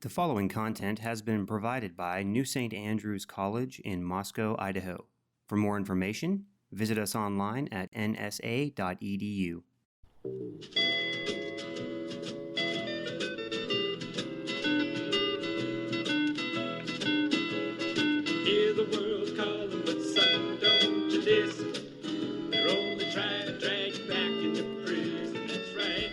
The following content has been provided by New St. Andrews College in Moscow, Idaho. For more information, visit us online at nsa.edu. Hear the world calling, but son, don't you listen. They're only trying to drag you back into prison, that's right.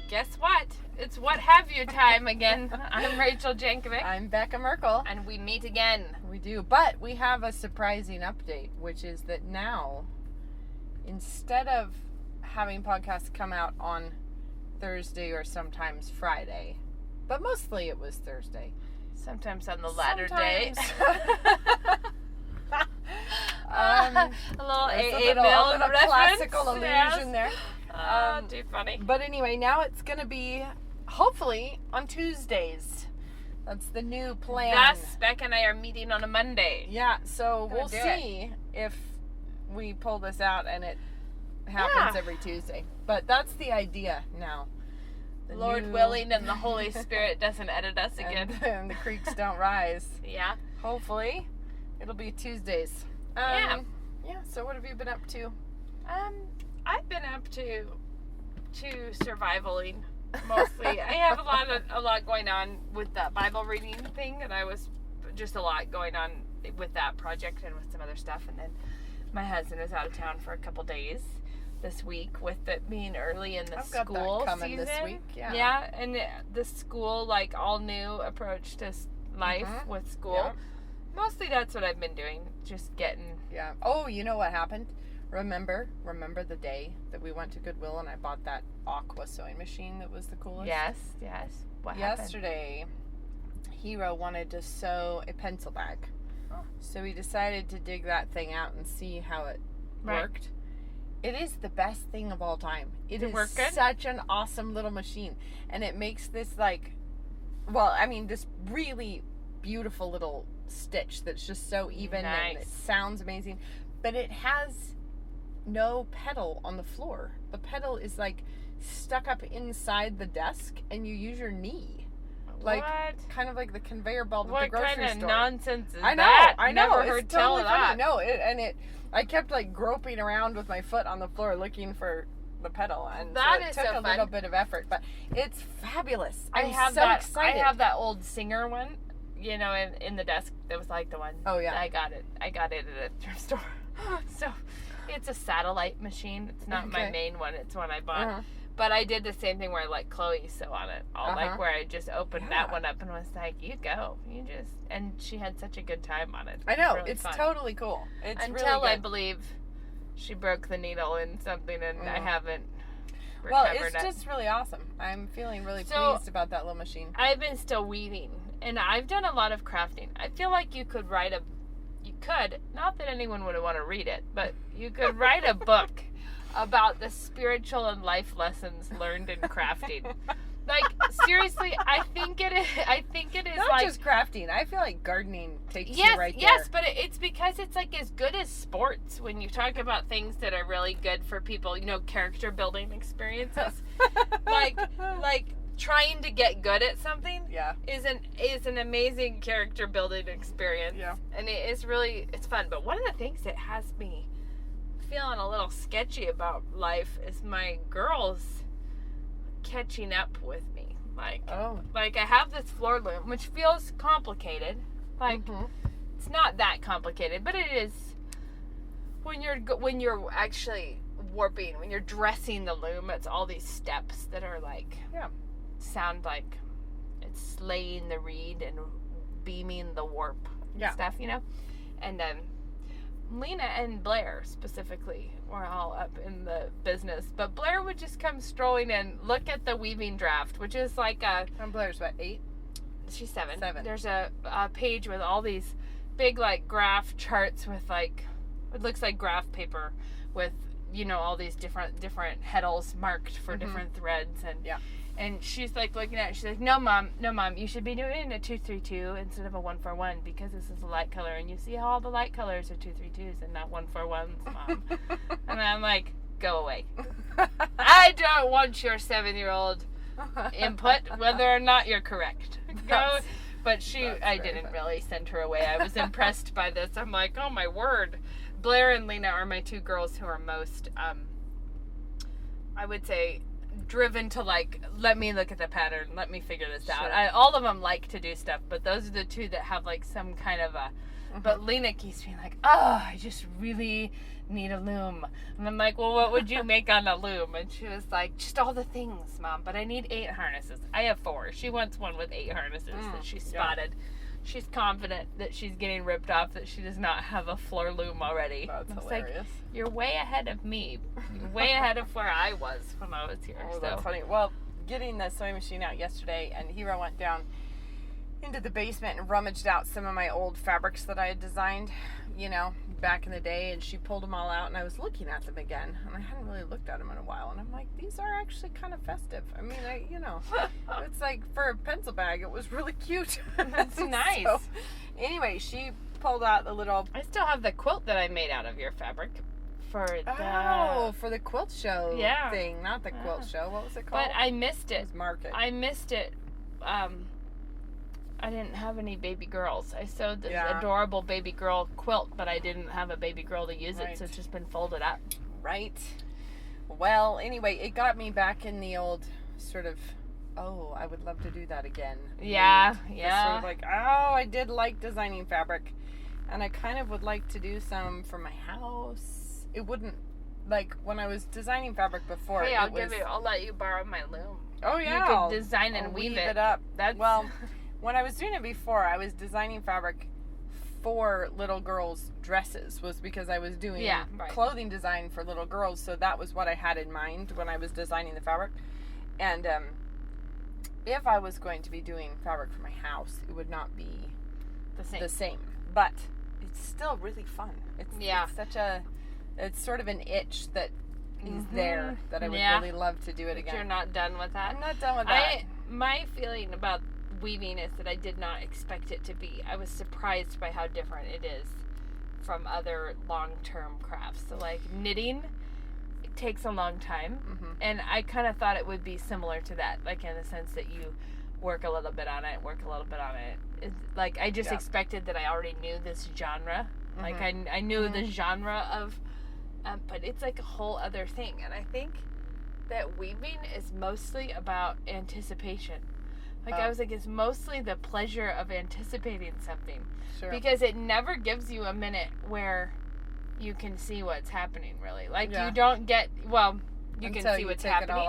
Guess what? It's What Have You time again. I'm Rachel Jankovic. I'm Becca Merkel. And we meet again. We do, but we have a surprising update, which is that now, instead of having podcasts come out on Thursday or sometimes Friday, but mostly it was Thursday. Sometimes on the latter day. A little little reference. classical allusion there. Too funny. But anyway, now it's going to be, hopefully, on Tuesdays. That's the new plan. Thus, Becca and I are meeting on a Monday. Yeah, so Gonna we'll do see if we pull this out and it happens every Tuesday. But that's the idea now. The Lord willing and the Holy Spirit doesn't edit us again. And the creeks don't rise. Yeah. Hopefully, it'll be Tuesdays. Yeah, so what have you been up to? I've been up to survivaling mostly. I have a lot going on with that Bible reading thing, and I was just a lot going on with that project and with some other stuff. And then my husband is out of town for a couple days this week, with it being early in the I've got school that coming season. this week. Yeah, and the school, like, all new approach to life with school. Yeah. Mostly that's what I've been doing, just getting. Yeah. Oh, you know what happened? Remember the day that we went to Goodwill and I bought that Aqua sewing machine that was the coolest? Yes. What happened? Yesterday, Hero wanted to sew a pencil bag. Oh. So we decided to dig that thing out and see how it worked. It is the best thing of all time. It is work good? such an awesome little machine. And it makes this this really beautiful little stitch that's just so even and it sounds amazing. But it has no pedal on the floor. The pedal is like stuck up inside the desk and you use your knee. Like kind of like the conveyor belt at the grocery store. What kind of nonsense is I know. that? I know. Never It's heard tell totally of that. funny. No, I kept like groping around with my foot on the floor looking for the pedal, and that so it is took so a fun. little bit of effort, but it's fabulous. I I'm have so that. excited. I have that old Singer one, in the desk. That was like the one. Oh yeah. I got it at a thrift store. So it's a satellite machine. It's not my main one. It's one I bought. Uh-huh. But I did the same thing where I let Chloe sew on it. Like where I just opened that one up and was like, you go. And she had such a good time on it. I know. Really it's fun. totally cool. It's Until really good. I believe she broke the needle in something and I haven't recovered Well, it. it's just really awesome. I'm feeling really So, pleased about that little machine. I've been still weaving, and I've done a lot of crafting. I feel like you could, not that anyone would want to read it, but you could write a book about the spiritual and life lessons learned in crafting. Like, seriously, I think it is Not like just crafting. I feel like gardening takes you right there. Yes, but it's because it's like as good as sports when you talk about things that are really good for people, character building experiences. like trying to get good at something is an amazing character building experience. Yeah. And it's fun. But one of the things that has me feeling a little sketchy about life is my girls catching up with me. Like I have this floor loom, which feels complicated. It's not that complicated, but it is when you're actually warping, when you're dressing the loom. It's all these steps that are sound like it's slaying the reed and beaming the warp stuff, and Lena and Blair specifically were all up in the business, but Blair would just come strolling in, look at the weaving draft, which is like And Blair's what, 8? She's 7. 7. There's a page with all these big graph charts with it looks like graph paper with all these different heddles marked for different threads, and she's looking at it. She's like, no mom, you should be doing a 232 instead of a 141 because this is a light color, and you see how all the light colors are 232s and not 141s, mom. And I'm like, go away. I don't want your 7-year-old input, whether or not you're correct. Go. But I didn't funny. really send her away. I was impressed by this. I'm like, oh my word. Blair and Lena are my two girls who are most, I would say, driven to like, let me look at the pattern, let me figure this out. All of them like to do stuff, but those are the two that have like some kind of a, but Lena keeps being like, oh, I just really need a loom. And I'm like, well, what would you make on a loom? And she was like, just all the things, Mom, but I need 8 harnesses. I have 4. She wants one with 8 harnesses that she spotted. Yeah. She's confident that she's getting ripped off, that she does not have a floor loom already. That's hilarious. Like, you're way ahead of me. You're way ahead of where I was when I was here. Oh, that's funny. Well, getting the sewing machine out yesterday, and Hero went down into the basement and rummaged out some of my old fabrics that I had designed, back in the day, and she pulled them all out, and I was looking at them again, and I hadn't really looked at them in a while, and I'm like, these are actually kind of festive. I mean, it's like, for a pencil bag, it was really cute. That's nice. So, anyway, she pulled out the little... I still have the quilt that I made out of your fabric for the quilt show thing, not the quilt show. What was it called? But I missed it. It was Market. I missed it. I didn't have any baby girls. I sewed this adorable baby girl quilt, but I didn't have a baby girl to use it, so it's just been folded up. Right. Well, anyway, it got me back in the old sort of, I would love to do that again. Yeah. Sort of like, I did like designing fabric, and I kind of would like to do some for my house. It wouldn't, like, when I was designing fabric before, hey, I'll let you borrow my loom. Oh, yeah. You could design and weave it up. Well, when I was doing it before, I was designing fabric for little girls' dresses, was because I was doing clothing design for little girls, so that was what I had in mind when I was designing the fabric. And if I was going to be doing fabric for my house, it would not be the same. But it's still really fun. It's sort of an itch that is there that I would really love to do it again. You're not done with that? I'm not done with that. My feeling about weaving is that I did not expect it to be. I was surprised by how different it is from other long-term crafts. So like knitting, it takes a long time, and I kind of thought it would be similar to that, like in the sense that you work a little bit on it. It's like I just expected that I already knew this genre. Like I knew the genre of, but it's like a whole other thing. And I think that weaving is mostly about anticipation. Like, I was like, it's mostly the pleasure of anticipating something. Sure. Because it never gives you a minute where you can see what's happening, really. Like, you don't get, you can see what's happening.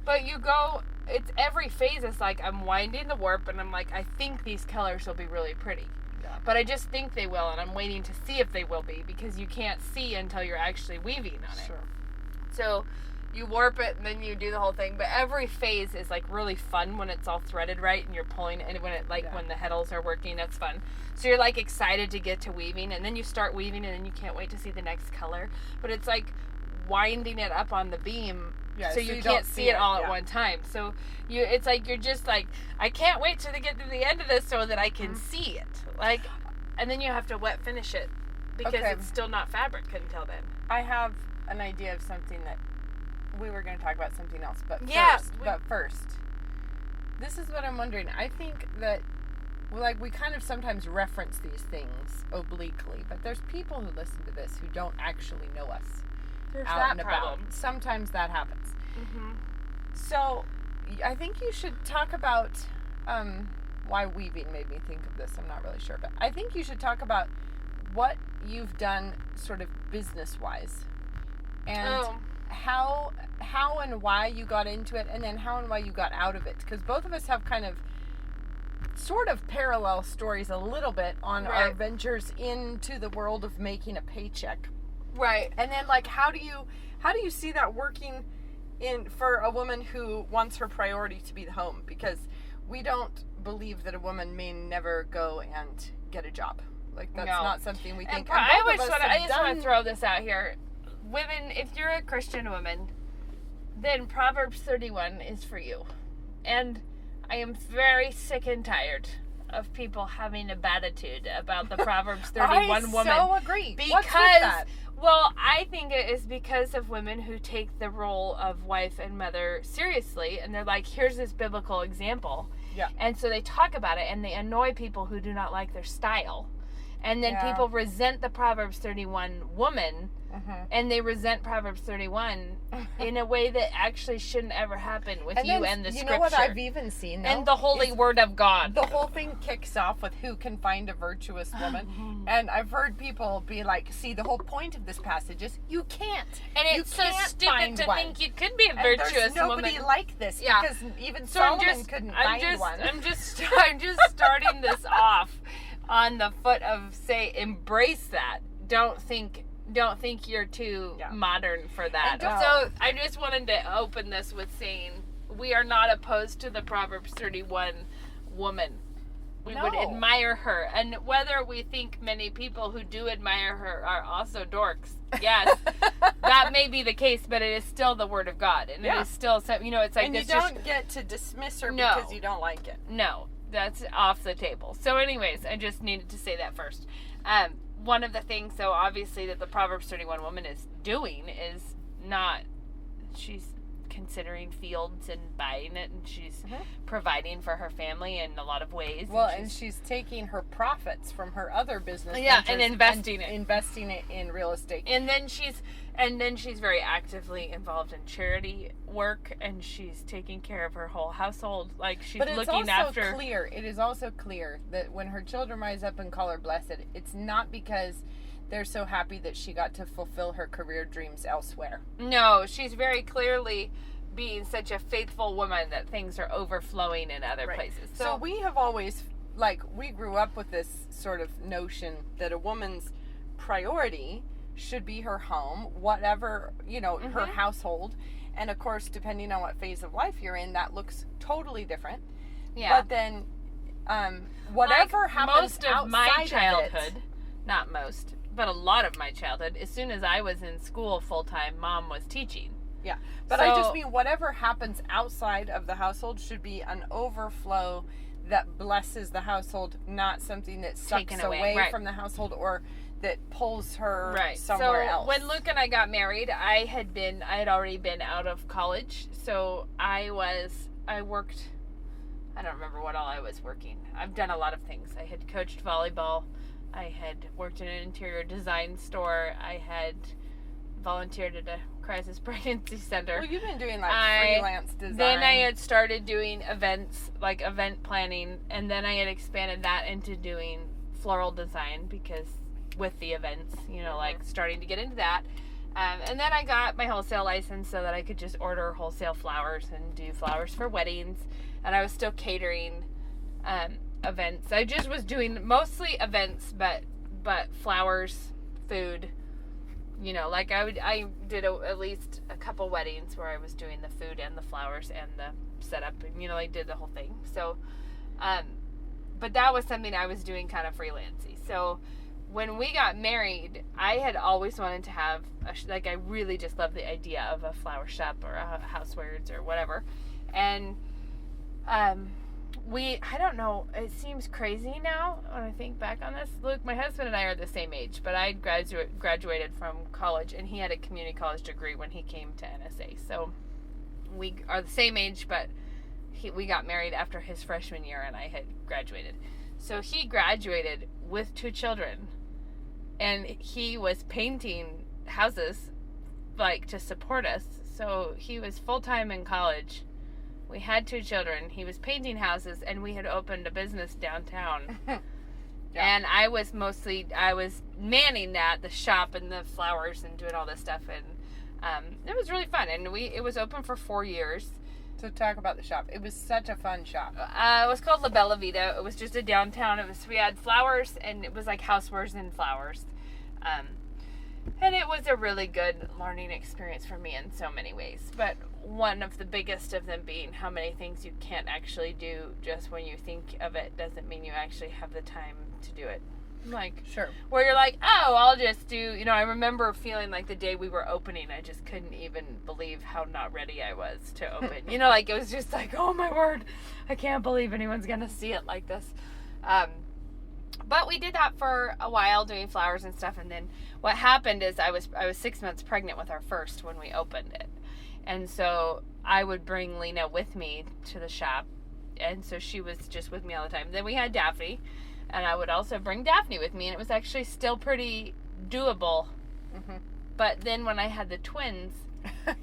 But you go, it's every phase is like, I'm winding the warp, and I'm like, I think these colors will be really pretty. Yeah. But I just think they will, and I'm waiting to see if they will be, because you can't see until you're actually weaving on it. Sure. So you warp it, and then you do the whole thing. But every phase is like really fun when it's all threaded right, and you're pulling, and when it when the heddles are working, that's fun. So you're like excited to get to weaving, and then you start weaving, and then you can't wait to see the next color. But it's like winding it up on the beam, so you can't see it all at one time. So it's like you're just like, I can't wait till they get to the end of this so that I can see it. Like, and then you have to wet finish it because it's still not fabric until then. I have an idea of something that we were going to talk about something else, but first, this is what I'm wondering. I think that, we kind of sometimes reference these things obliquely, but there's people who listen to this who don't actually know us. There's out that and problem. About. Sometimes that happens. So, I think you should talk about why weaving made me think of this. I'm not really sure, but I think you should talk about what you've done sort of business-wise, and how and why you got into it, and then how and why you got out of it, because both of us have kind of sort of parallel stories a little bit on our ventures into the world of making a paycheck. Right. And then how do you see that working in for a woman who wants her priority to be the home? Because we don't believe that a woman may never go and get a job. That's not something we think. I just want to throw this out here. Women, if you're a Christian woman, then Proverbs 31 is for you. And I am very sick and tired of people having a bad attitude about the Proverbs 31 woman. I so agree. Because, what's with that? Well, I think it is because of women who take the role of wife and mother seriously, and they're like, here's this biblical example. Yeah. And so they talk about it, and they annoy people who do not like their style. And then people resent the Proverbs 31 woman, and they resent Proverbs 31 in a way that actually shouldn't ever happen with and you and the scripture. You know what I've even seen, though? And the holy word of God. The whole thing kicks off with who can find a virtuous woman. And I've heard people be like, see, the whole point of this passage is you can't. And it's so stupid to think you could be a virtuous woman. There's nobody like this, because even Solomon couldn't find one. I'm just starting this off on the foot of, say, embrace that. Don't think you're too modern for that. So I just wanted to open this with saying we are not opposed to the Proverbs 31 woman. We would admire her. And whether we think many people who do admire her are also dorks, yes, that may be the case, but it is still the word of God. And it is still, it's like... And you don't get to dismiss her because you don't like it. No. That's off the table. So anyways, I just needed to say that first. One of the things, so obviously, that the Proverbs 31 woman is doing is not, she's considering fields and buying it, and she's providing for her family in a lot of ways. Well, and she's taking her profits from her other business and investing it in real estate. And then she's very actively involved in charity work, and she's taking care of her whole household. Like, she's looking after. It is also clear that when her children rise up and call her blessed, it's not because they're so happy that she got to fulfill her career dreams elsewhere. No, she's very clearly being such a faithful woman that things are overflowing in other places. So we have always, we grew up with this sort of notion that a woman's priority should be her home, whatever, her household. And of course, depending on what phase of life you're in, that looks totally different. Yeah. But then, whatever happens most of my childhood, not most, but a lot of my childhood, as soon as I was in school full-time, Mom was teaching. Yeah. But I just mean whatever happens outside of the household should be an overflow that blesses the household, not something that sucks away from the household or that pulls her somewhere else. When Luke and I got married, I had already been out of college. So I worked, I don't remember what all I was working. I've done a lot of things. I had coached volleyball. I had worked in an interior design store. I had volunteered at a crisis pregnancy center. Well, you've been doing freelance design. Then I had started doing events, like event planning, and then I had expanded that into doing floral design because with the events, starting to get into that. And then I got my wholesale license so that I could just order wholesale flowers and do flowers for weddings. And I was still catering events. I just was doing mostly events, but flowers, food. I did at least a couple weddings where I was doing the food and the flowers and the setup, and I did the whole thing. So, but that was something I was doing kind of freelancing. So when we got married, I had always wanted to have I really just love the idea of a flower shop or a housewares or whatever. And I don't know, it seems crazy now when I think back on this. Luke, my husband and I are the same age, but I graduated from college, and he had a community college degree when he came to NSA. So we are the same age, but we got married after his freshman year, and I had graduated. So he graduated with 2 children, and he was painting houses, to support us. So he was full-time in college. We had 2 children. He was painting houses, and we had opened a business downtown. And I was manning the shop and the flowers and doing all this stuff. And it was really fun. And it was open for 4 years. So talk about the shop. It was such a fun shop. It was called La Bella Vita. It was just a downtown. We had flowers, and it was like housewares and flowers. And it was a really good learning experience for me in so many ways. But one of the biggest of them being how many things you can't actually do just when you think of it doesn't mean you actually have the time to do it. Sure. Where you're like, oh, I'll just do, I remember feeling like the day we were opening, I just couldn't even believe how not ready I was to open. It was just like, oh my word, I can't believe anyone's going to see it like this. But we did that for a while, doing flowers and stuff. And then what happened is I was 6 months pregnant with our first when we opened it. And so I would bring Lena with me to the shop. And so she was just with me all the time. Then we had Daphne, and I would also bring Daphne with me. And it was actually still pretty doable. Mm-hmm. But then when I had the twins,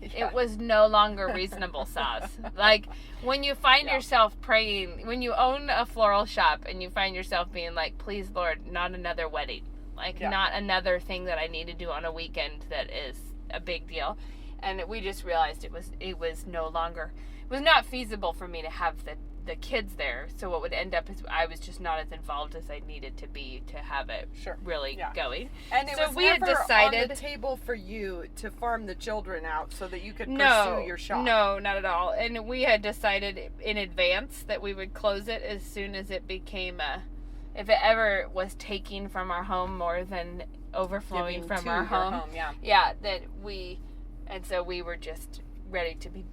it was no longer reasonable sauce. Like, when you find yourself praying, when you own a floral shop and you find yourself being like, please, Lord, not another wedding. Like, not another thing that I need to do on a weekend that is a big deal. And we just realized it was no longer, it was not feasible for me to have the kids there. So what would end up is I was just not as involved as I needed to be to have it really going. And it was we never had decided on the table for you to farm the children out so that you could pursue your shop. No, not at all. And we had decided in advance that we would close it as soon as it became if it ever was taking from our home more than overflowing from our home. And so we were just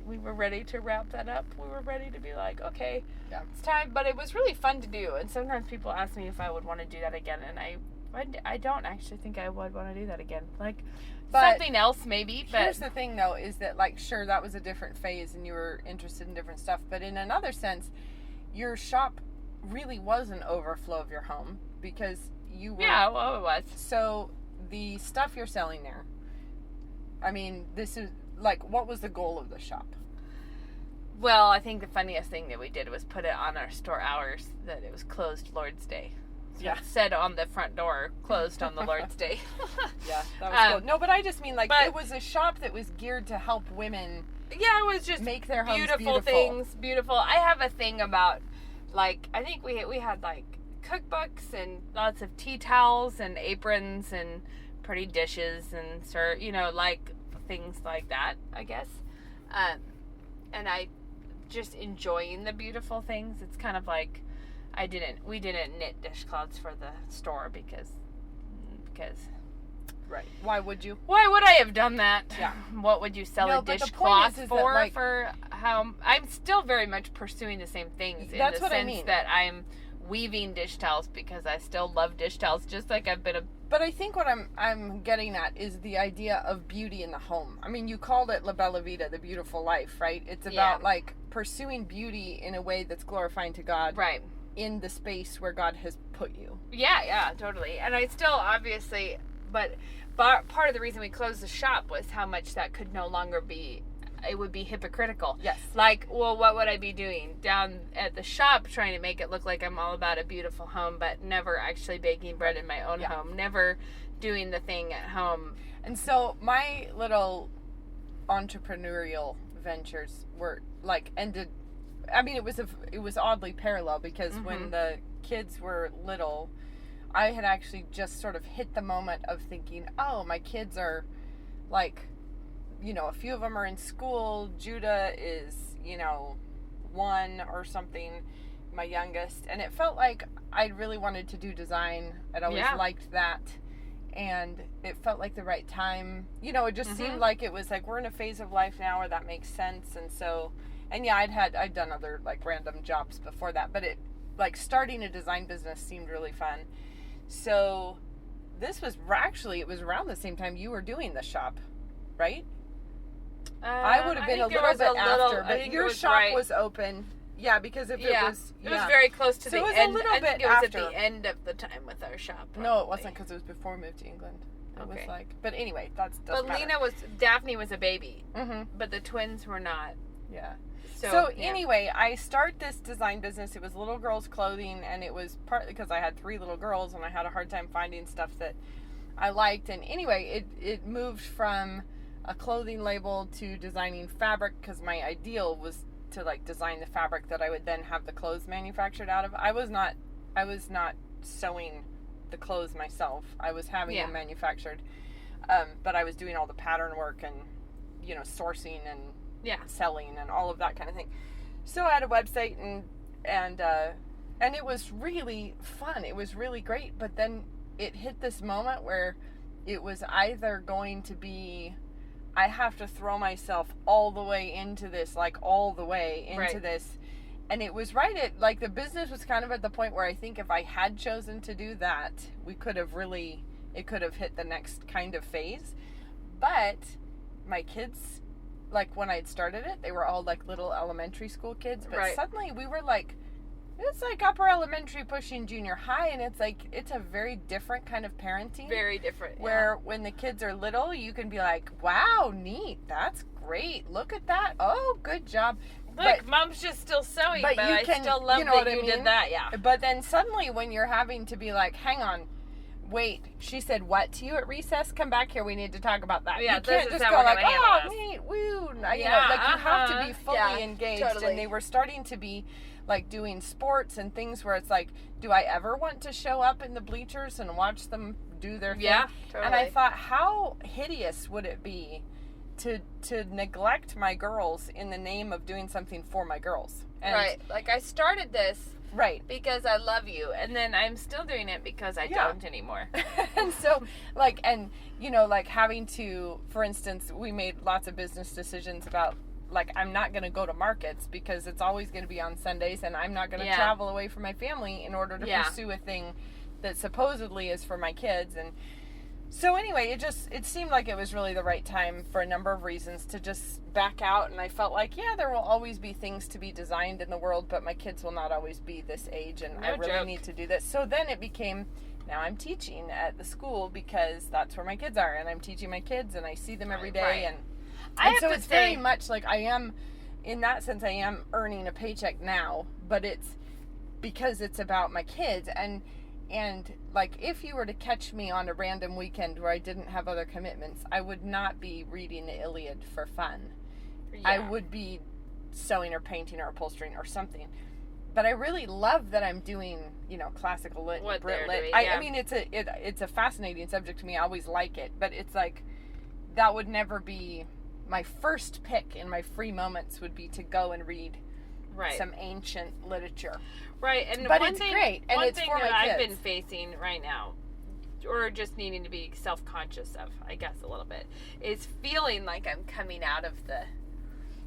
we were ready to wrap that up. We were ready to be like, okay, it's time. But it was really fun to do. And sometimes people ask me if I would want to do that again. And I don't actually think I would want to do that again. Like, something else maybe. But here's the thing, though, is that, like, sure, that was a different phase and you were interested in different stuff. But in another sense, your shop really was an overflow of your home because you were... Yeah, well, it was. So the stuff you're selling there, I mean, this is... Like, what was the goal of the shop? Well, I think the funniest thing that we did was put it on our store hours that it was closed Lord's Day. So it said on the front door, closed on the Lord's Day. That was cool. No, but I just mean, like, it was a shop that was geared to help women. Yeah, it was just make their homes beautiful things. Beautiful. I have a thing about, like, I think we had, like, cookbooks and lots of tea towels and aprons and pretty dishes and, like, things like that, I guess. And I just enjoying the beautiful things. It's kind of like we didn't knit dishcloths for the store because right. Why would you? Why would I have done that? Yeah. What would you sell a dishcloth for how I'm still very much pursuing the same things in the sense that I'm weaving dish towels because I still love dish towels just like I've been But I think what I'm getting at is the idea of beauty in the home. I mean, you called it La Bella Vita, the beautiful life, right? It's about like pursuing beauty in a way that's glorifying to God. Right. In the space where God has put you. Yeah, totally. And I still obviously, but part of the reason we closed the shop was how much that could no longer be, it would be hypocritical. Yes. Like, well, what would I be doing down at the shop trying to make it look like I'm all about a beautiful home, but never actually baking bread in my own home, never doing the thing at home. And so my little entrepreneurial ventures were like ended. I mean, it was oddly parallel because when the kids were little, I had actually just sort of hit the moment of thinking, oh, my kids are like, a few of them are in school. Judah is, 1 or something, my youngest. And it felt like I really wanted to do design. I'd always liked that. And it felt like the right time. It just seemed like it was like, we're in a phase of life now where that makes sense. And so, I'd done other like random jobs before that. But it, like, starting a design business seemed really fun. So this was it was around the same time you were doing the shop, right? I would have been a little bit after, but your shop was open. Yeah, because it was very close to the end. So it was a little bit after. It was at the end of the time with our shop. Probably. No, it wasn't because it was before we moved to England. It was like, but anyway, doesn't matter. Daphne was a baby, but the twins were not. Yeah. So anyway, I start this design business. It was little girls' clothing, and it was partly because I had 3 little girls, and I had a hard time finding stuff that I liked. And anyway, it moved from a clothing label to designing fabric because my ideal was to like design the fabric that I would then have the clothes manufactured out of. I was not sewing the clothes myself. I was having them manufactured, but I was doing all the pattern work and sourcing and selling and all of that kind of thing. So I had a website and it was really fun. It was really great. But then it hit this moment where it was either going to be, I have to throw myself all the way into this, this, And it was right at, like, the business was kind of at the point where I think if I had chosen to do that, it could have hit the next kind of phase. But my kids, like, when I had started it, they were all, like, little elementary school kids. But suddenly we were, like, it's like upper elementary pushing junior high, and it's like, it's a very different kind of parenting. Very different. Where when the kids are little, you can be like, wow, neat, that's great, look at that, oh, good job. Look, Mom's just still sewing, but I still love that you did that, yeah. But then suddenly when you're having to be like, hang on, wait, she said what to you at recess? Come back here, we need to talk about that. Yeah, you can't just go like, oh, neat, woo. You know, like, you have to be fully engaged. Totally. And they were starting to be like doing sports and things where it's like, do I ever want to show up in the bleachers and watch them do their thing? Yeah, totally. And I thought, how hideous would it be to neglect my girls in the name of doing something for my girls? And right. Like, I started this because I love you, and then I'm still doing it because I don't anymore. And so, like, and, you know, like, having to, for instance, we made lots of business decisions about, like, I'm not going to go to markets because it's always going to be on Sundays, and I'm not going to travel away from my family in order to pursue a thing that supposedly is for my kids. And so anyway, it seemed like it was really the right time for a number of reasons to just back out. And I felt like, there will always be things to be designed in the world, but my kids will not always be this age, and I really need to do this. So then it became, now I'm teaching at the school because that's where my kids are, and I'm teaching my kids, and I see them every day. And so it's very much like I am, in that sense, I am earning a paycheck now, but it's because it's about my kids. And like, if you were to catch me on a random weekend where I didn't have other commitments, I would not be reading the Iliad for fun. Yeah. I would be sewing or painting or upholstering or something. But I really love that I'm doing, you know, classical lit, Brit lit. I mean, it's a fascinating subject to me. I always like it, but it's like, that would never be my first pick in my free moments. Would be to go and read some ancient literature. Right, and but it's great, and one it's thing for that my kids. I've been facing right now, or just needing to be self-conscious of, I guess, a little bit, is feeling like I'm coming out of the.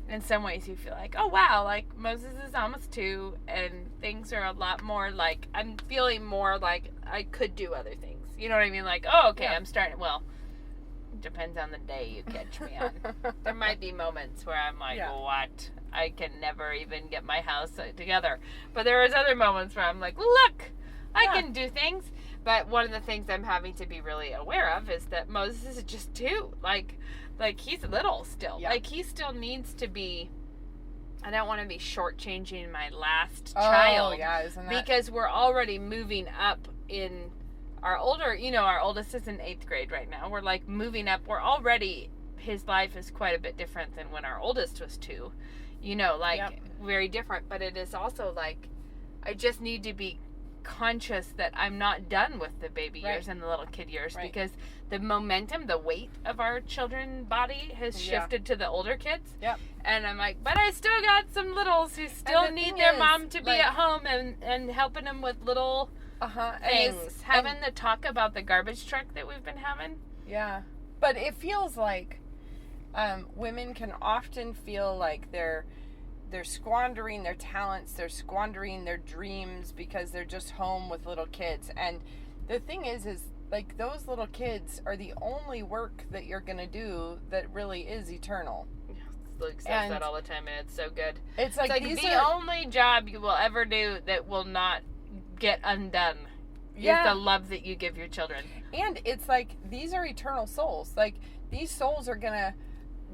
In some ways, you feel like, oh wow, like Moses is almost 2, and things are a lot more like, I'm feeling more like I could do other things. You know what I mean? Like, oh, okay, I'm starting. Well, it depends on the day you catch me on. There might be moments where I'm like, what? I can never even get my house together. But there is other moments where I'm like, look, I can do things. But one of the things I'm having to be really aware of is that Moses is just 2. Like he's little still. Yeah. Like, he still needs to be. I don't want to be shortchanging my last child. Oh, yeah, isn't that? Because we're already moving up in our older, you know, our oldest is in 8th grade right now. We're like moving up. We're already, his life is quite a bit different than when our oldest was 2. You know, like, very different. But it is also like, I just need to be conscious that I'm not done with the baby years and the little kid years, because the momentum, the weight of our children body has shifted to the older kids. Yep. And I'm like, but I still got some littles who still need their mom to be at home and helping them with little things. Having the talk about the garbage truck that we've been having. Yeah. But it feels like women can often feel like they're squandering their talents, they're squandering their dreams because they're just home with little kids. And the thing is like, those little kids are the only work that you're going to do that really is eternal. Luke says that all the time, and it's so good. It's like the only job you will ever do that will not get undone is the love that you give your children. And it's like, these are eternal souls. Like, these souls are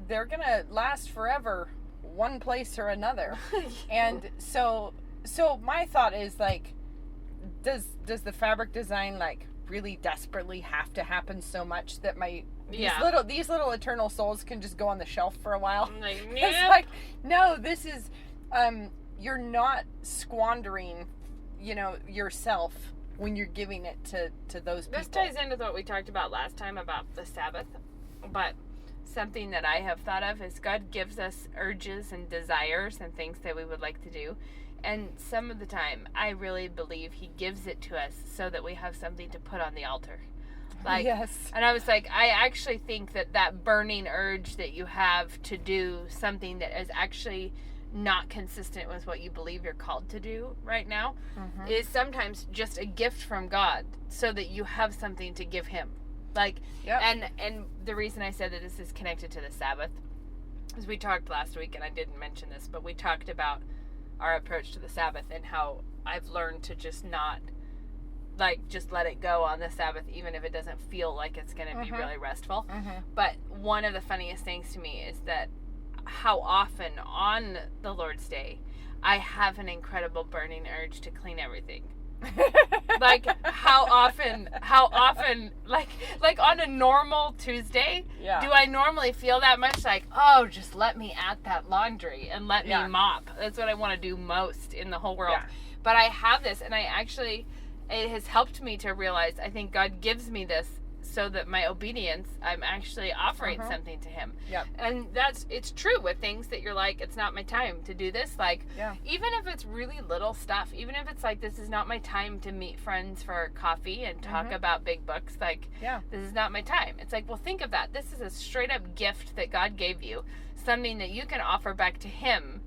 they're gonna last forever, one place or another. And so my thought is, like, does the fabric design, like, really desperately have to happen so much that these little eternal souls can just go on the shelf for a while? Like, it's like, no, this is you're not squandering, you know, yourself when you're giving it to those people. This ties into what we talked about last time about the Sabbath, but something that I have thought of is God gives us urges and desires and things that we would like to do. And some of the time, I really believe he gives it to us so that we have something to put on the altar. Like, yes. And I was like, I actually think that burning urge that you have to do something that is actually not consistent with what you believe you're called to do right now is sometimes just a gift from God so that you have something to give him. Like, and the reason I said that this is connected to the Sabbath is we talked last week, and I didn't mention this, but we talked about our approach to the Sabbath and how I've learned to just not, like, just let it go on the Sabbath, even if it doesn't feel like it's going to be really restful. But one of the funniest things to me is that how often on the Lord's Day I have an incredible burning urge to clean everything. Like how often like on a normal Tuesday do I normally feel that much like, oh, just let me at that laundry and let me mop. That's what I want to do most in the whole world. But I have this, and it has helped me to realize, I think God gives me this so that my obedience, I'm actually offering something to him. And it's true with things that you're like, it's not my time to do this. Like, even if it's really little stuff, even if it's like, this is not my time to meet friends for coffee and talk about big books, like, this is not my time. It's like, well, think of that. This is a straight up gift that God gave you, something that you can offer back to him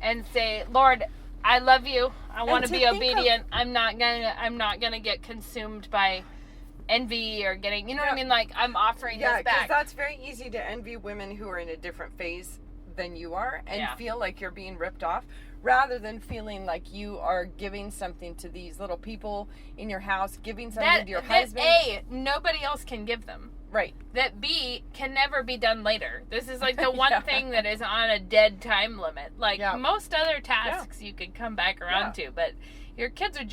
and say, Lord, I love you. I want to be obedient. I'm not gonna get consumed by envy or getting, you know what I mean? Like, I'm offering this back. Yeah, because that's very easy to envy women who are in a different phase than you are and feel like you're being ripped off, rather than feeling like you are giving something to these little people in your house, giving something to your husband. A, nobody else can give them. Right. That B, can never be done later. This is like the one thing that is on a dead time limit. Like, most other tasks you could come back around to, but your kids are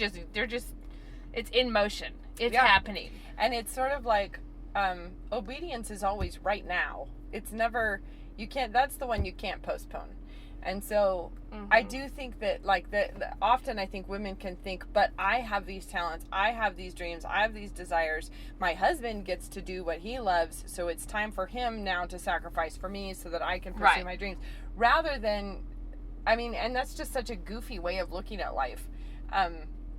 it's in motion. It's happening. And it's sort of like, obedience is always right now. It's never, that's the one you can't postpone. And so I do think that, like, often I think women can think, but I have these talents, I have these dreams, I have these desires. My husband gets to do what he loves, so it's time for him now to sacrifice for me so that I can pursue my dreams. Rather than, I mean, and that's just such a goofy way of looking at life.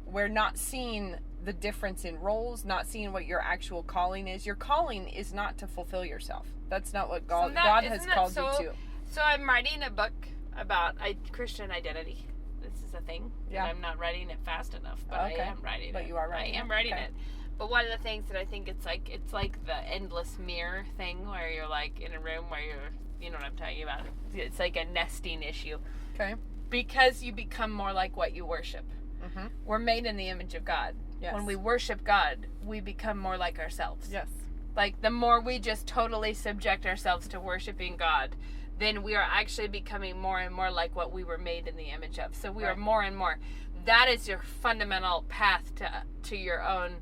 We're not seeing the difference in roles, not seeing what your actual calling is. Your calling is not to fulfill yourself. That's not what God has called you to. So I'm writing a book about Christian identity. This is a thing. Yeah. I'm not writing it fast enough, but I am writing it. But you are writing it. I am writing it. But one of the things that I think it's like the endless mirror thing, where you're like in a room where you know what I'm talking about. It's like a nesting issue. Okay. Because you become more like what you worship. We're made in the image of God. Yes. When we worship God, we become more like ourselves. Yes. Like, the more we just totally subject ourselves to worshiping God, then we are actually becoming more and more like what we were made in the image of. So we are more and more. That is your fundamental path to your own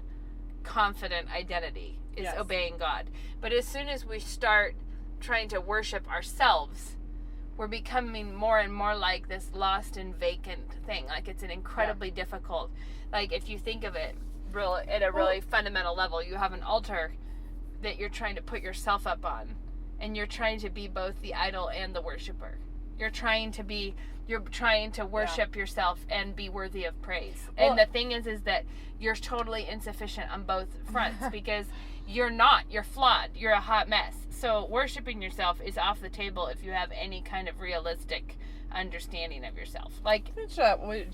confident identity, is obeying God. But as soon as we start trying to worship ourselves, we're becoming more and more like this lost and vacant thing. Like, it's an incredibly difficult, like, if you think of it at a really fundamental level, you have an altar that you're trying to put yourself up on, and you're trying to be both the idol and the worshiper. You're trying to worship yourself and be worthy of praise. And the thing is that you're totally insufficient on both fronts, because you're flawed, you're a hot mess. So worshiping yourself is off the table if you have any kind of realistic understanding of yourself. Like, which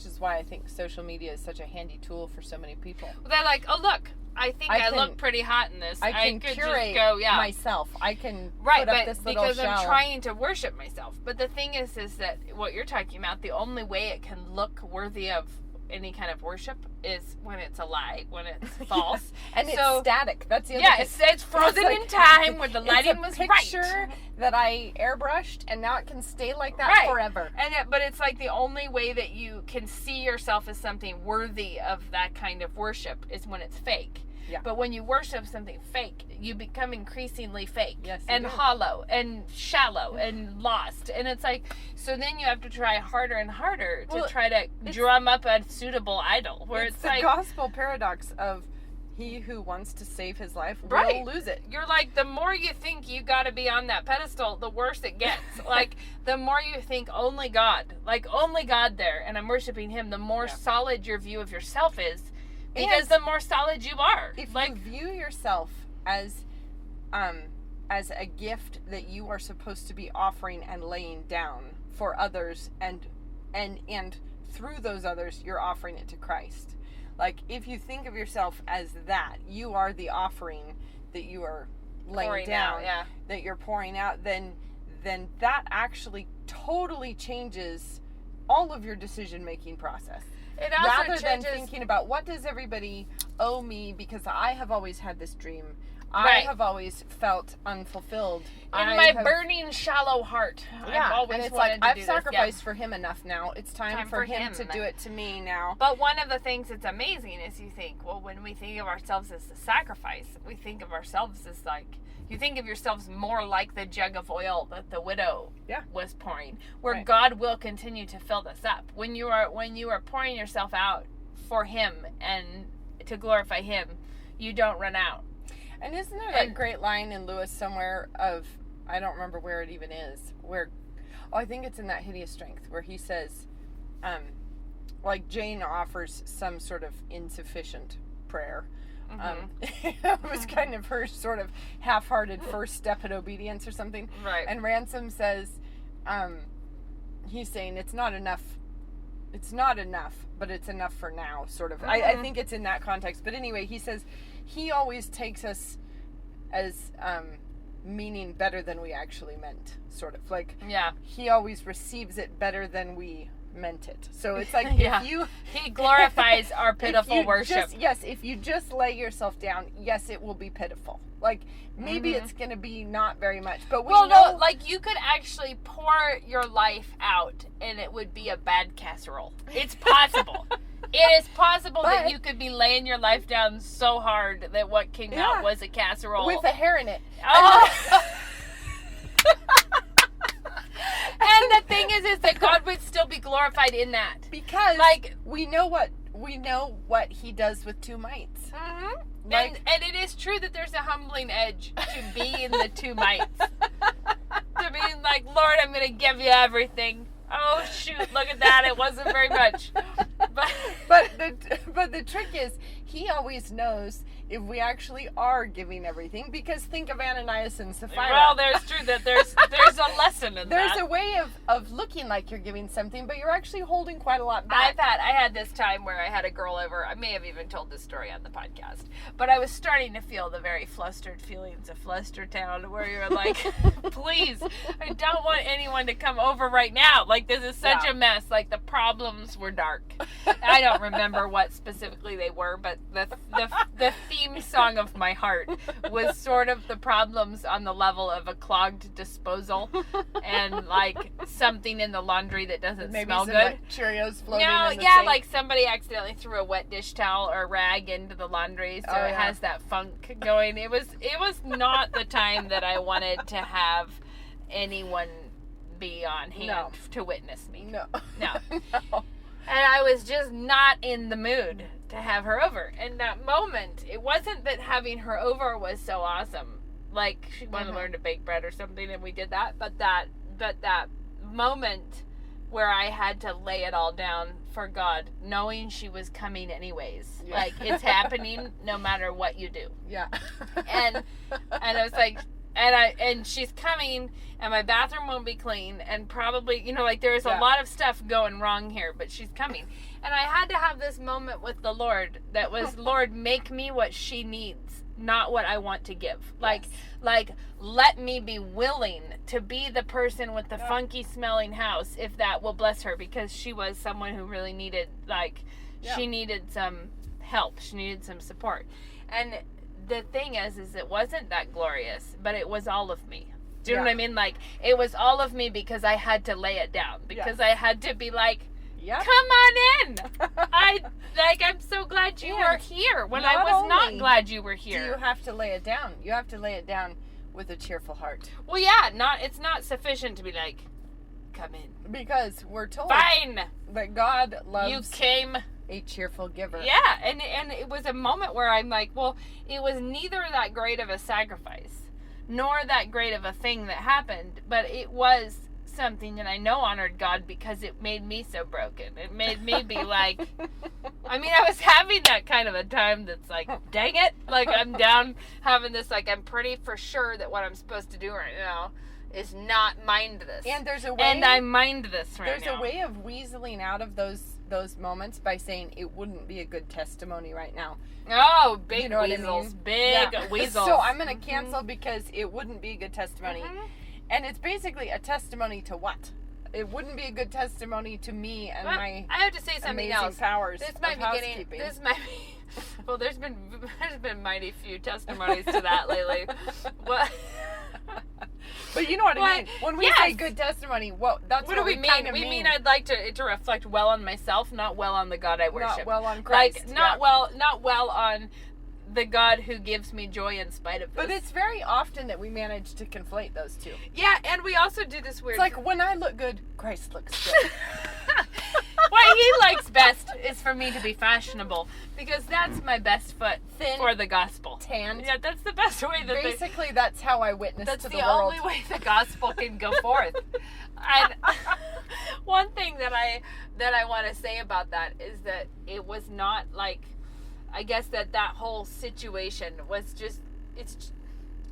is why I think social media is such a handy tool for so many people. They're like, oh, look, I think I look pretty hot in this. I can curate just go, myself. I can put up this little because shell. I'm trying to worship myself. But the thing is that what you're talking about, the only way it can look worthy of any kind of worship is when it's a lie, when it's false. And it's static. That's the other thing. It's frozen in time where the lighting was right. It's a picture that I airbrushed, and now it can stay like that forever. But it's like the only way that you can see yourself as something worthy of that kind of worship is when it's fake. Yeah. But when you worship something fake, you become increasingly fake and hollow and shallow and lost. And it's like, so then you have to try harder and harder to try to drum up a suitable idol. Where it's the like, gospel paradox of he who wants to save his life will lose it. You're like, the more you think you got to be on that pedestal, the worse it gets. Like, the more you think only God there, and I'm worshiping him, the more solid your view of yourself is. Because the more solid you are. If you view yourself as a gift that you are supposed to be offering and laying down for others, and through those others, you're offering it to Christ. Like, if you think of yourself as that, you are the offering that you are laying Pouring down, out, that you're pouring out, then that actually totally changes all of your decision-making process. It also Rather than changes, thinking about what does everybody owe me because I have always had this dream. I Right. have always felt unfulfilled. in my burning, shallow heart, I've always and it's wanted like, to I've do this. sacrificed for him enough now. It's time for him to him. do it to me now. But one of the things that's amazing is you think, well, when we think of ourselves as the sacrifice, we think of ourselves as like, you think of yourselves more like the jug of oil that the widow was pouring, where Right. God will continue to fill this up. When you are pouring yourself out for him and to glorify him, you don't run out. And isn't there that great line in Lewis somewhere of, I don't remember where it even is, where, I think it's in That Hideous Strength, where he says, like Jane offers some sort of insufficient prayer. It was kind of her sort of half-hearted first step in obedience or something. Right. And Ransom says, he's saying it's not enough, but it's enough for now, sort of. I think it's in that context. But anyway, he says he always takes us as meaning better than we actually meant, sort of. Like, he always receives it better than we meant it. So it's like, if you... He glorifies our pitiful worship. If you just lay yourself down, yes, it will be pitiful. Like, maybe it's going to be not very much, but we know... No, like, you could actually pour your life out, and it would be a bad casserole. It's possible. It is possible that you could be laying your life down so hard that what came out was a casserole. With a hair in it. Oh! And the thing is that God would still be glorified in that. Because, like, we know what he does with two mites. Like, and it is true that there's a humbling edge to be in the two mites. To be like, Lord, I'm going to give you everything. Oh, shoot, look at that. It wasn't very much. But the trick is, he always knows if we actually are giving everything, because think of Ananias and Sapphira. Well, there's true that there's a lesson in there's that. a way of looking like you're giving something, but you're actually holding quite a lot back. I had this time where I had a girl over. I may have even told this story on the podcast, but I was starting to feel the very flustered feelings of Flustertown, where you're like, please, I don't want anyone to come over right now. Like, this is such a mess. Like, the problems were dark. I don't remember what specifically they were, but the theme song of my heart was sort of the problems on the level of a clogged disposal and like something in the laundry that doesn't smell good. Like Cheerios floating in the sink. Like somebody accidentally threw a wet dish towel or rag into the laundry, so it has that funk going. It was not the time that I wanted to have anyone be on hand to witness me. No. And I was just not in the mood to have her over. And that moment, it wasn't that having her over was so awesome. Like, she wanted to learn to bake bread or something, and we did that. But that moment where I had to lay it all down for God, knowing she was coming anyways. Yeah. Like, it's happening no matter what you do. Yeah. And I was like... And she's coming, and my bathroom won't be clean, and probably, like, there's a lot of stuff going wrong here, but she's coming. And I had to have this moment with the Lord that was, Lord, make me what she needs, not what I want to give. Like, let me be willing to be the person with the funky smelling house, if that will bless her, because she was someone who really needed, she needed some help. She needed some support. And the thing is it wasn't that glorious, but it was all of me. Do you know what I mean? Like, it was all of me because I had to lay it down. Because I had to be like, come on in. I'm so glad you were here when I was not glad you were here. Do you have to lay it down? You have to lay it down with a cheerful heart. Well, yeah, it's not sufficient to be like, come in. Because we're told fine that God loves you came a cheerful giver. Yeah, and it was a moment where I'm like, well, it was neither that great of a sacrifice, nor that great of a thing that happened, but it was something that I know honored God because it made me so broken. It made me be like, I was having that kind of a time that's like, dang it, like I'm down having this, like I'm pretty for sure that what I'm supposed to do right now is not mind this. And there's a way. And I mind this right There's now. a way of weaseling out of those moments by saying it wouldn't be a good testimony right now. Oh, big You know what I weasels. mean? Big Yeah. weasels. So I'm going to cancel because it wouldn't be a good testimony. And it's basically a testimony to what? It wouldn't be a good testimony to me and Well, my I have to say something amazing else. powers This of might be housekeeping. This might be. Well, there's been mighty few testimonies to that lately. What? But you know what I mean. When we say Yes. good testimony, that's What do we mean? kind of We mean I'd like to reflect well on myself, not well on the God I worship. Not well on Christ. Like not well on the God who gives me joy in spite of this. But it's very often that we manage to conflate those two. Yeah, and we also do this weird. It's like when I look good, Christ looks good. What he likes best is for me to be fashionable, because that's my best foot Thin, for the gospel. Tanned. Yeah, that's the best way that Basically, that's how I witness that's to the the world. only way the gospel can go forth. And one thing that I want to say about that is that it was not like, I guess that whole situation was just,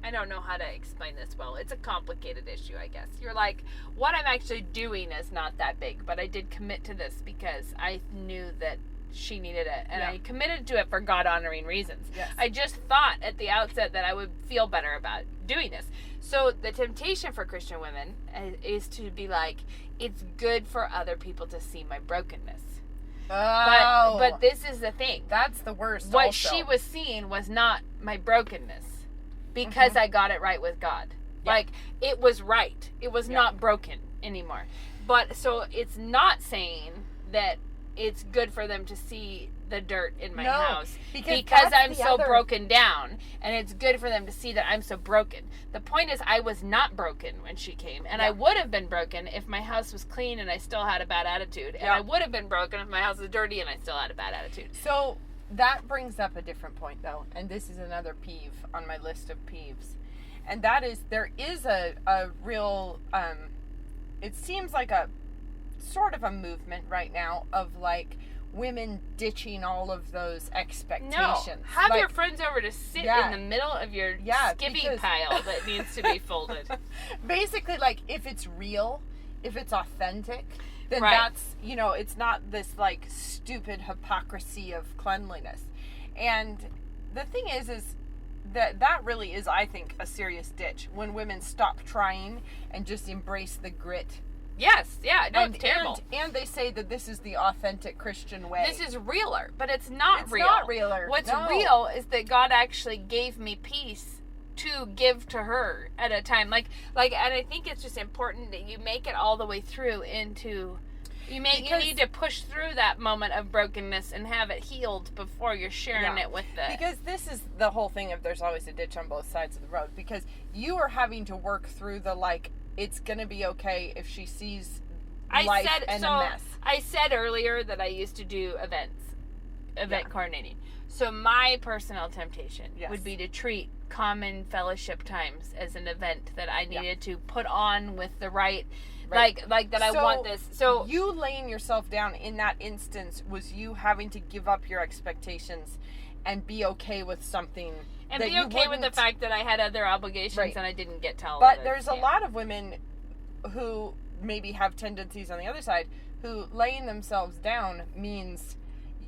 I don't know how to explain this well. It's a complicated issue, I guess. You're like, what I'm actually doing is not that big, but I did commit to this because I knew that she needed it, and I committed to it for God-honoring reasons. Yes. I just thought at the outset that I would feel better about doing this. So the temptation for Christian women is to be like, it's good for other people to see my brokenness. Oh. But this is the thing. That's the worst. What also. she was seeing was not my brokenness, because I got it right with God. Yeah. Like, it was right. It was not broken anymore. But so it's not saying that it's good for them to see the dirt in my house because that's I'm the so other- broken down, and it's good for them to see that I'm so broken. The point is, I was not broken when she came, and I would have been broken if my house was clean and I still had a bad attitude, and I would have been broken if my house was dirty and I still had a bad attitude. So that brings up a different point, though, and this is another peeve on my list of peeves, and that is there is a real it seems like a sort of a movement right now of like women ditching all of those expectations. No, have like, your friends over to sit Yeah. in the middle of your skivvy because- pile that needs to be folded. Basically, like, if it's real, if it's authentic, then Right. that's, it's not this like stupid hypocrisy of cleanliness. And the thing is that really is, I think, a serious ditch when women stop trying and just embrace the grit. Yes, yeah, no, it's terrible. And they say that this is the authentic Christian way. This is realer, but it's not It's real. not realer, What's no. real is that God actually gave me peace to give to her at a time. Like, and I think it's just important that you make it all the way through into. You need to push through that moment of brokenness and have it healed before you're sharing it with the. Because this is the whole thing of there's always a ditch on both sides of the road. Because you are having to work through the like, it's gonna be okay if she sees life and a mess. I said earlier that I used to do event coordinating. So my personal temptation would be to treat common fellowship times as an event that I needed to put on with the right. Like that. I want this. So you laying yourself down in that instance was you having to give up your expectations and be okay with something. And that be you okay with the wouldn't- fact that I had other obligations Right. and I didn't get to all of But it. there's a lot of women who maybe have tendencies on the other side who laying themselves down means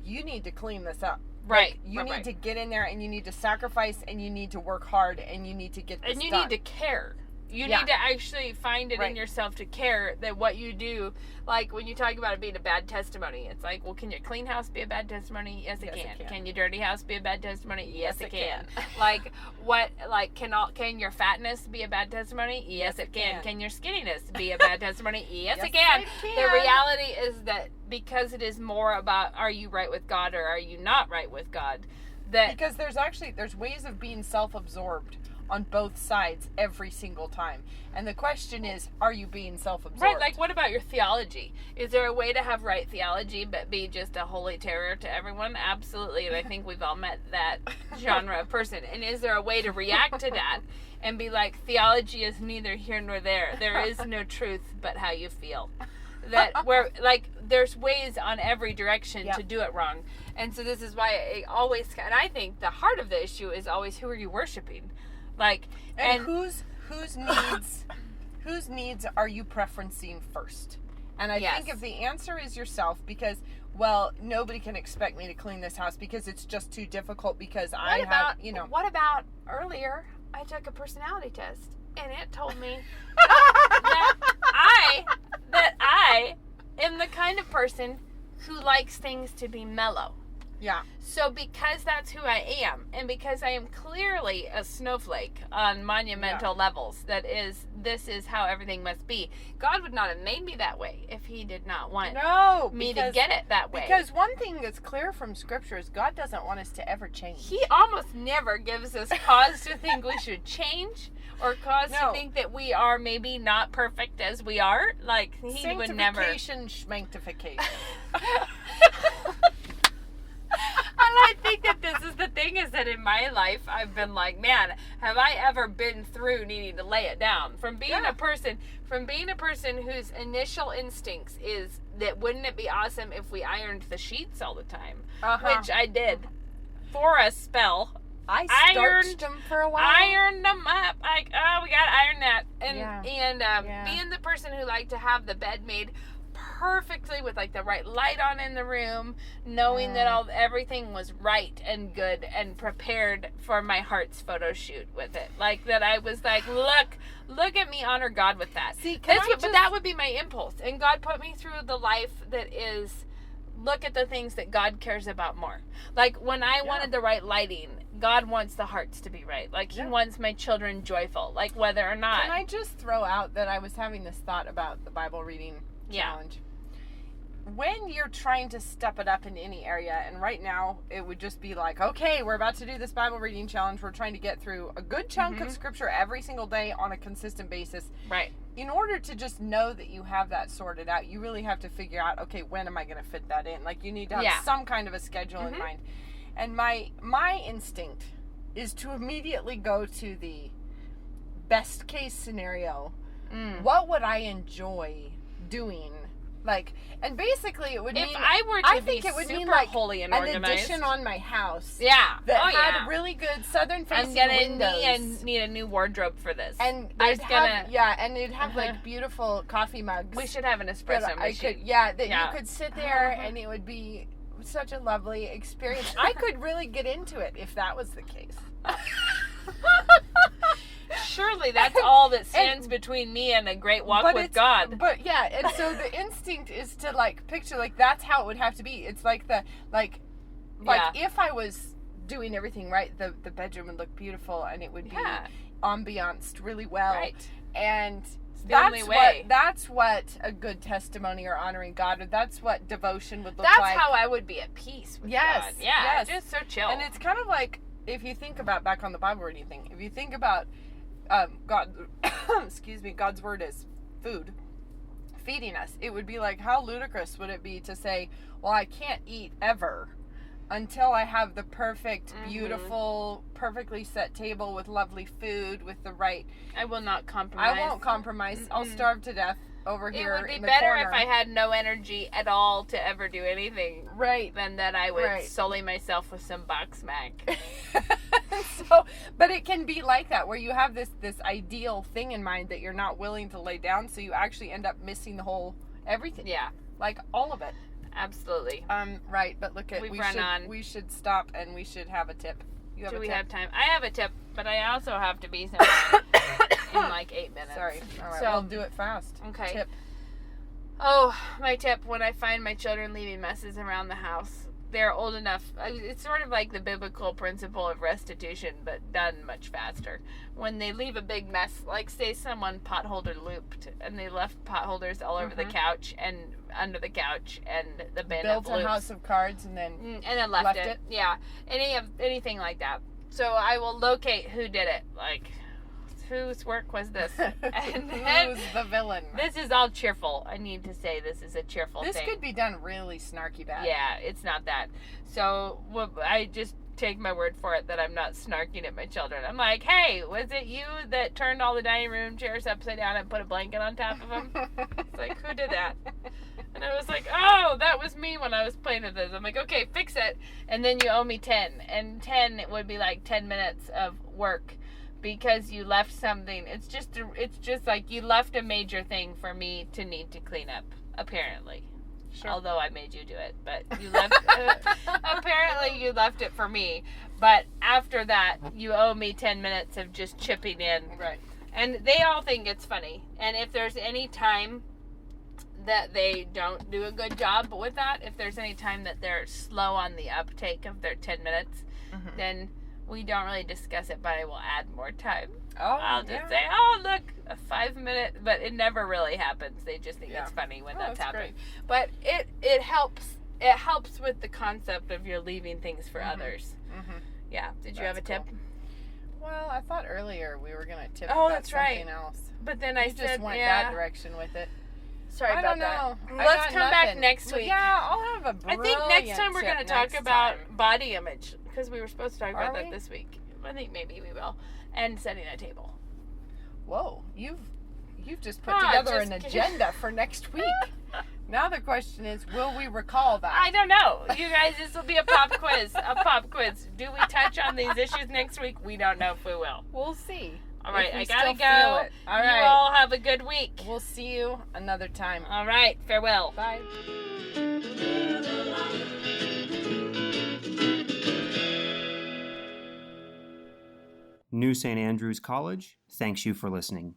you need to clean this up. Right. Like, you right, need right. to get in there and you need to sacrifice and you need to work hard and you need to get this And you done. need to care. You Yeah. need to actually find it in yourself to care that what you do, like when you talk about it being a bad testimony, it's like, well, can your clean house be a bad testimony? Yes, it can. Can your dirty house be a bad testimony? Yes, it can. Like, can your fatness be a bad testimony? Yes, it can. Can your skinniness be a bad testimony? Yes, it can. The reality is that because it is more about, are you right with God or are you not right with God? Because there's ways of being self-absorbed on both sides every single time. And the question is, are you being self-absorbed? Right, like what about your theology? Is there a way to have right theology but be just a holy terror to everyone? Absolutely, and I think we've all met that genre of person. And is there a way to react to that and be like, theology is neither here nor there. There is no truth but how you feel. There's ways on every direction to do it wrong. And so this is why and I think the heart of the issue is always, who are you worshiping? Like, and whose whose needs are you preferencing first? And I think if the answer is yourself, because, well, nobody can expect me to clean this house because it's just too difficult because What about earlier, I took a personality test and it told me that I am the kind of person who likes things to be mellow. Yeah. So because that's who I am, and because I am clearly a snowflake on monumental levels, this is how everything must be. God would not have made me that way if he did not want me to get it that way. Because one thing that's clear from Scripture is God doesn't want us to ever change. He almost never gives us cause to think we should change or cause to think that we are maybe not perfect as we are. Like, he would never. Sanctification, schmanctification. And I think that this is the thing, is that in my life, I've been like, man, have I ever been through needing to lay it down? From being a person whose initial instincts is that wouldn't it be awesome if we ironed the sheets all the time? Which I did for a spell. I starched them for a while. Ironed them up. Like, oh, we gotta iron that. And being the person who liked to have the bed made perfectly with like the right light on in the room, knowing that everything was right and good and prepared for my heart's photo shoot with it. Like that, I was like, look at me honor God with that. See, but that would be my impulse. And God put me through the life that is, look at the things that God cares about more. Like when I wanted the right lighting, God wants the hearts to be right. Like he wants my children joyful, like whether or not. Can I just throw out that I was having this thought about the Bible reading challenge? When you're trying to step it up in any area, and right now it would just be like, okay, we're about to do this Bible reading challenge. We're trying to get through a good chunk of Scripture every single day on a consistent basis. Right. In order to just know that you have that sorted out, you really have to figure out, okay, when am I going to fit that in? Like, you need to have some kind of a schedule in mind. And my instinct is to immediately go to the best case scenario. What would I enjoy doing? Like, and basically it would mean, I were to I think it would mean like holy and an organized addition on my house. Yeah. That had really good southern facing windows. I'm gonna need a new wardrobe for this. And it'd have like beautiful coffee mugs. We should have an espresso machine. You could sit there and it would be such a lovely experience. I could really get into it if that was the case. Surely that's all that stands between me and a great walk with God. But and so the instinct is to like picture like that's how it would have to be. It's like if I was doing everything right, the bedroom would look beautiful and it would be ambianced really well. Right. And that's what a good testimony or honoring God, that's what devotion would look like. That's how I would be at peace with God. Yeah, just so chill. And it's kind of like, if you think about, back on the Bible reading thing, if you think about God, God's word is food, feeding us, it would be like, how ludicrous would it be to say, well, I can't eat ever until I have the perfect, beautiful, perfectly set table with lovely food, with the right... I will not compromise. I won't compromise. I'll starve to death over here in the corner. It would be better if I had no energy at all to ever do anything. Right. Than that I would sully myself with some box mac. But it can be like that, where you have this ideal thing in mind that you're not willing to lay down, so you actually end up missing the whole everything. Yeah. Like all of it. Absolutely. Right, but look at we should stop and we should have a tip. Do we have time? I have a tip, but I also have to be somewhere in like 8 minutes. Sorry. All right, so we'll do it fast. Okay. Tip. Oh, my tip: when I find my children leaving messes around the house, they're old enough. It's sort of like the biblical principle of restitution, but done much faster. When they leave a big mess, like say someone potholder looped, and they left potholders all over the couch and under the couch and the bin built a house of cards and then left it. Yeah, anything like that. So I will locate who did it. Like, whose work was this? And who's the villain? This is all cheerful. I need to say this is a cheerful thing. This could be done really snarky bad. Yeah, it's not that. So I just take my word for it that I'm not snarking at my children. I'm like, hey, was it you that turned all the dining room chairs upside down and put a blanket on top of them? It's like, who did that? And I was like, oh, that was me when I was playing with this. I'm like, okay, fix it. And then you owe me 10. And 10, it would be like 10 minutes of work. because you left something. It's just like you left a major thing for me to need to clean up, apparently. Sure. Although I made you do it, but you left. Apparently, you left it for me. But after that, you owe me 10 minutes of just chipping in. Right. And they all think it's funny. And if there's any time that they don't do a good job with that, if there's any time that they're slow on the uptake of their 10 minutes, then we don't really discuss it, but I will add more time. Oh, I'll just say, oh, look, a 5 minute, but it never really happens. They just think it's funny when that's happening. Great. But it helps with the concept of you're leaving things for others. Yeah. Did you have a tip? Well, I thought earlier we were going to tip about that's something else. But then I just went that direction with it. Sorry I about don't know. that. Let's come back next week. Yeah, I'll have a brilliant I think next time we're going to talk about time. Body image, because we were supposed to talk about that we? this week. I think maybe we will. And setting a table. Whoa, you've just put together an agenda for next week. Now the question is, will we recall that? I don't know. You guys, this will be a pop quiz. Do we touch on these issues next week? We don't know if we will. We'll see. All right, I gotta go. All right. You all have a good week. We'll see you another time. All right, farewell. Bye. New St. Andrews College thanks you for listening.